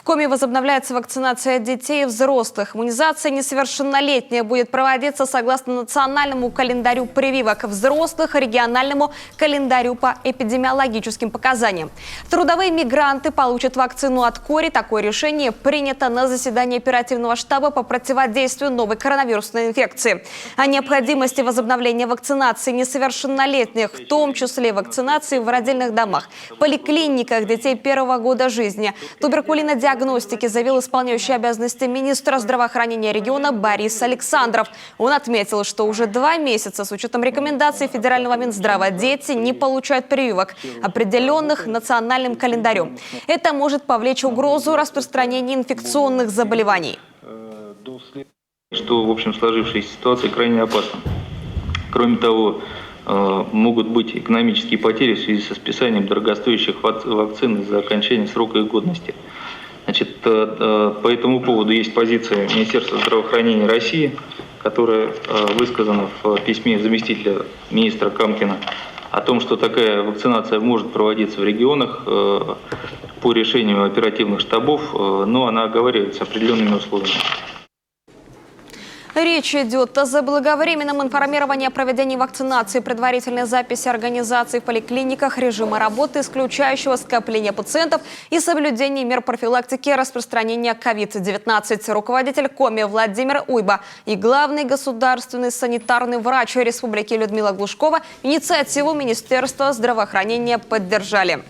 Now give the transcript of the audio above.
В Коми возобновляется вакцинация детей и взрослых. Иммунизация несовершеннолетних будет проводиться согласно национальному календарю прививок, взрослых – региональному календарю по эпидемиологическим показаниям. Трудовые мигранты получат вакцину от кори. Такое решение принято на заседании оперативного штаба по противодействию новой коронавирусной инфекции. О необходимости возобновления вакцинации несовершеннолетних, в том числе вакцинации в родильных домах, поликлиниках детей первого года жизни, туберкулинодиагностики, заявил исполняющий обязанности министра здравоохранения региона Борис Александров. Он отметил, что уже 2 месяца с учетом рекомендаций федерального Минздрава дети не получают прививок, определенных национальным календарем. Это может повлечь угрозу распространения инфекционных заболеваний. Что, в общем, сложившаяся ситуация крайне опасна. Кроме того, могут быть экономические потери в связи со списанием дорогостоящих вакцин из-за окончания срока их годности. Значит, по этому поводу есть позиция Министерства здравоохранения России, которая высказана в письме заместителя министра Камкина о том, что такая вакцинация может проводиться в регионах по решению оперативных штабов, но она оговаривается определенными условиями. Речь идет о заблаговременном информировании о проведении вакцинации, предварительной записи организаций в поликлиниках, режима работы, исключающего скопления пациентов и соблюдении мер профилактики распространения COVID-19. Руководитель Коми Владимир Уйба и главный государственный санитарный врач Республики Людмила Глушкова инициативу Министерства здравоохранения поддержали.